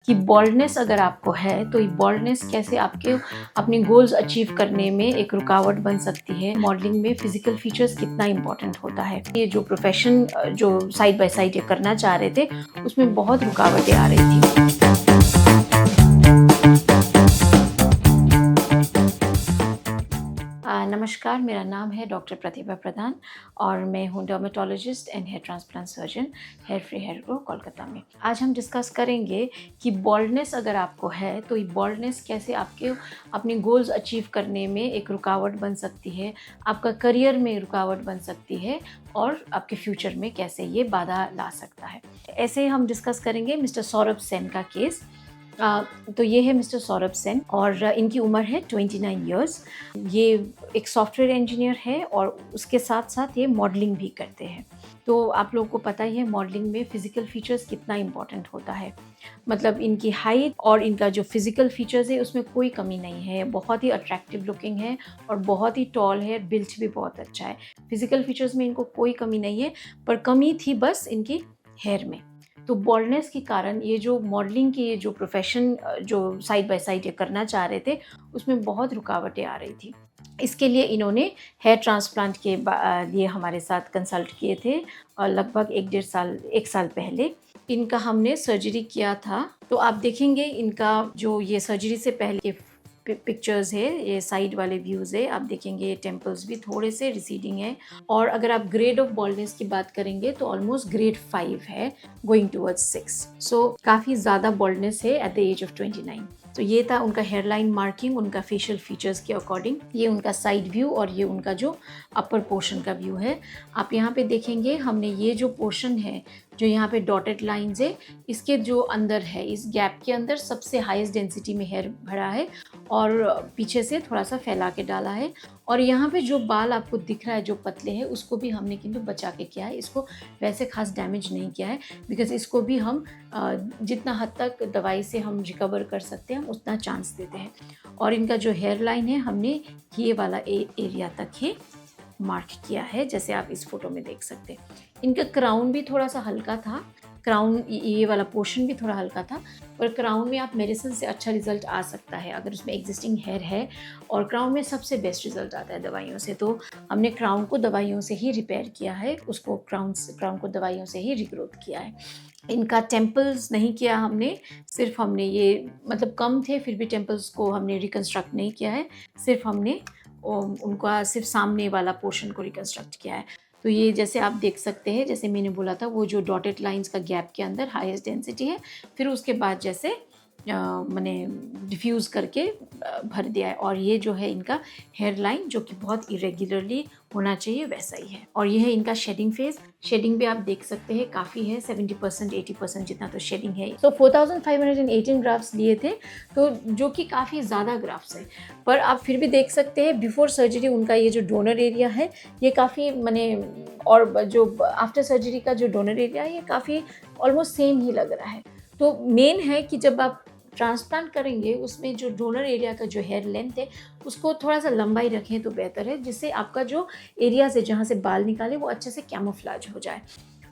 कि बॉल्डनेस अगर आपको है तो ये बॉल्डनेस कैसे आपके अपने गोल्स अचीव करने में एक रुकावट बन सकती है। मॉडलिंग में फिजिकल फीचर्स कितना इंपॉर्टेंट होता है। ये जो प्रोफेशन जो साइड बाय साइड ये करना चाह रहे थे उसमें बहुत रुकावटें आ रही थी। नमस्कार, मेरा नाम है डॉक्टर प्रतिभा प्रधान और मैं हूँ dermatologist and hair transplant surgeon, hair free hair grow, Kolkata में। आज हम डिस्कस करेंगे कि बॉल्डनेस अगर आपको है तो ये बॉल्डनेस कैसे आपके अपने गोल्स अचीव करने में एक रुकावट बन सकती है, आपका करियर में रुकावट बन सकती है और आपके फ्यूचर में कैसे ये बाधा ला सकता है। ऐसे हम डिस्कस करेंगे मिस्टर सौरभ सेन का केस। तो ये है मिस्टर सौरभ सेन और इनकी उम्र है 29 इयर्स। ये एक सॉफ्टवेयर इंजीनियर है और उसके साथ साथ ये मॉडलिंग भी करते हैं। तो आप लोगों को पता ही है मॉडलिंग में फ़िज़िकल फीचर्स कितना इम्पॉर्टेंट होता है। मतलब इनकी हाइट और इनका जो फ़िज़िकल फीचर्स है उसमें कोई कमी नहीं है। बहुत ही अट्रैक्टिव लुकिंग है और बहुत ही टॉल है, बिल्ट भी बहुत अच्छा है। फ़िज़िकल फीचर्स में इनको कोई कमी नहीं है, पर कमी थी बस इनकी हेयर में। तो बॉल्डनेस के कारण ये जो मॉडलिंग की जो प्रोफेशन जो साइड बाय साइड ये करना चाह रहे थे उसमें बहुत रुकावटें आ रही थी। इसके लिए इन्होंने हेयर ट्रांसप्लांट के लिए हमारे साथ कंसल्ट किए थे और लगभग 1 साल पहले इनका हमने सर्जरी किया था। तो आप देखेंगे इनका जो ये सर्जरी से पहले पिक्चर्स है, ये साइड वाले व्यूज़ है, आप देखेंगे टेम्पल्स भी थोड़े से रिसीडिंग है और अगर आप ग्रेड ऑफ बॉल्डनेस की बात करेंगे तो ऑलमोस्ट ग्रेड 5 है, गोइंग टूवर्ड्स 6। सो काफ़ी ज़्यादा बॉल्डनेस है एट द एज ऑफ 29। तो ये था उनका हेयरलाइन मार्किंग, उनका फेशियल फीचर्स के अकॉर्डिंग। ये उनका साइड व्यू और ये उनका जो अपर पोर्शन का व्यू है। आप यहाँ पे देखेंगे हमने ये जो पोर्शन है जो यहाँ पे डॉटेड लाइंस है, इसके जो अंदर है, इस गैप के अंदर सबसे हाईएस्ट डेंसिटी में हेयर भरा है और पीछे से थोड़ा सा फैला के डाला है। और यहाँ पे जो बाल आपको दिख रहा है जो पतले हैं उसको भी हमने किंतु बचा के किया है। इसको वैसे खास डैमेज नहीं किया है बिकॉज इसको भी हम जितना हद तक दवाई से हम रिकवर कर सकते हैं हम उतना चांस देते हैं। और इनका जो हेयर लाइन है हमने ये वाला एरिया तक ही मार्क किया है, जैसे आप इस फोटो में देख सकते हैं। इनका क्राउन भी थोड़ा सा हल्का था, क्राउन ये वाला पोर्शन भी थोड़ा हल्का था, पर क्राउन में आप मेडिसिन से अच्छा रिजल्ट आ सकता है अगर उसमें एग्जिस्टिंग हेयर है और क्राउन में सबसे बेस्ट रिजल्ट आता है दवाइयों से। तो हमने क्राउन को दवाइयों से ही रिपेयर किया है, उसको क्राउन को दवाइयों से ही रिग्रोथ किया है। इनका टेम्पल्स नहीं किया हमने, सिर्फ हमने ये मतलब कम थे फिर भी टेम्पल्स को हमने रिकन्स्ट्रक्ट नहीं किया है, सिर्फ हमने उनका सिर्फ सामने वाला पोर्शन को रिकन्स्ट्रक्ट किया है। तो ये जैसे आप देख सकते हैं, जैसे मैंने बोला था वो जो डॉटेड लाइंस का गैप के अंदर हाईएस्ट डेंसिटी है, फिर उसके बाद जैसे मैंने डिफ्यूज़ करके भर दिया है। और ये जो है इनका हेयर लाइन जो कि बहुत इरेगुलरली होना चाहिए वैसा ही है। और ये है इनका शेडिंग फेज। शेडिंग भी आप देख सकते हैं काफ़ी है, 70% 80% जितना तो शेडिंग है। सो 4518 ग्राफ्स लिए थे, तो जो कि काफ़ी ज़्यादा ग्राफ्स है, पर आप फिर भी देख सकते हैं बिफोर सर्जरी उनका ये जो डोनर एरिया है ये काफ़ी मैंने, और जो आफ्टर सर्जरी का जो डोनर एरिया है ये काफ़ी ऑलमोस्ट सेम ही लग रहा है। तो मेन है कि जब आप ट्रांसप्लांट करेंगे उसमें जो डोनर एरिया का जो हेयर लेंथ है उसको थोड़ा सा लंबाई रखें तो बेहतर है, जिससे आपका जो एरिया से जहाँ से बाल निकाले वो अच्छे से कैमोफ्लेज हो जाए।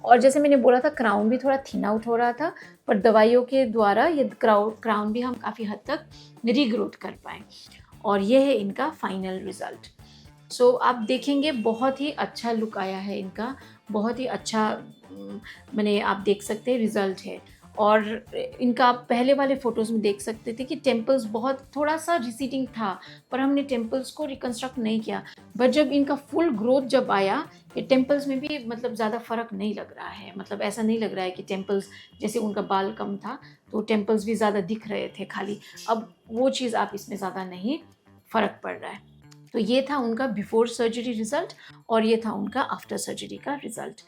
और जैसे मैंने बोला था क्राउन भी थोड़ा थिन आउट हो रहा था, पर दवाइयों के द्वारा ये क्राउन भी हम काफ़ी हद तक रीग्रोथ कर पाए। और ये है इनका फाइनल रिज़ल्ट। सो आप देखेंगे बहुत ही अच्छा लुक आया है इनका, बहुत ही अच्छा मैंने आप देख सकते हैं रिज़ल्ट है। और इनका आप पहले वाले फ़ोटोज़ में देख सकते थे कि टेम्पल्स बहुत थोड़ा सा रिसीडिंग था, पर हमने टेम्पल्स को रिकन्स्ट्रक्ट नहीं किया। बट जब इनका फुल ग्रोथ जब आया, ये टेम्पल्स में भी मतलब ज़्यादा फ़र्क नहीं लग रहा है। मतलब ऐसा नहीं लग रहा है कि टेम्पल्स, जैसे उनका बाल कम था तो टेम्पल्स भी ज़्यादा दिख रहे थे खाली, अब वो चीज़ आप इसमें ज़्यादा नहीं फ़र्क पड़ रहा है। तो ये था उनका बिफोर सर्जरी रिज़ल्ट और ये था उनका आफ्टर सर्जरी का रिज़ल्ट,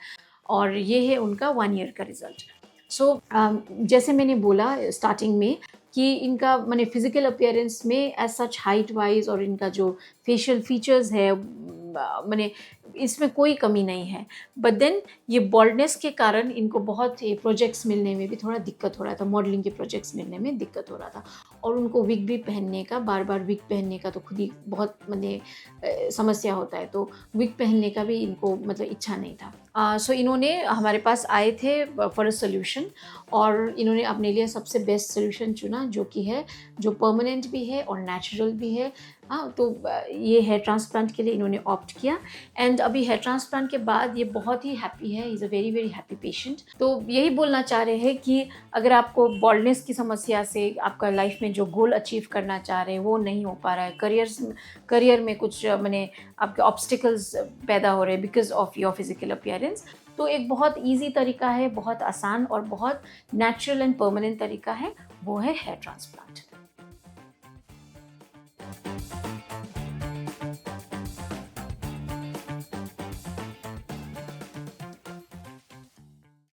और ये है उनका 1 ईयर का रिज़ल्ट। सो जैसे मैंने बोला स्टार्टिंग में कि इनका मैंने फिज़िकल अपीयरेंस में एज सच हाइट वाइज और इनका जो फेशियल फीचर्स है मैंने इसमें कोई कमी नहीं है। बट देन ये बॉल्डनेस के कारण इनको बहुत ये प्रोजेक्ट्स मिलने में भी थोड़ा दिक्कत हो रहा था, मॉडलिंग के प्रोजेक्ट्स मिलने में दिक्कत हो रहा था। और उनको विग भी पहनने का, बार बार विग पहनने का तो खुद ही बहुत समस्या होता है, तो विग पहनने का भी इनको मतलब इच्छा नहीं था। सो इन्होंने हमारे पास आए थे फॉर अ सोल्यूशन, और इन्होंने अपने लिए सबसे बेस्ट सोल्यूशन चुना, जो कि है, जो परमानेंट भी है और नेचुरल भी है। हाँ, तो ये हेयर ट्रांसप्लांट के लिए इन्होंने ऑप्ट किया, एंड अभी हेयर ट्रांसप्लांट के बाद ये बहुत ही हैप्पी है, is a very very happy patient. तो यही बोलना चाह रहे हैं कि अगर आपको बॉल्डनेस की समस्या से आपका लाइफ में जो गोल अचीव करना चाह रहे हैं वो नहीं हो पा रहा है, करियर में कुछ मैंने आपके ऑब्स्टिकल्स पैदा हो रहे हैं because of your physical appearance, तो एक बहुत ईजी तरीका है, बहुत आसान और बहुत नेचुरल एंड परमानेंट तरीका है, वो है हेयर ट्रांसप्लांट।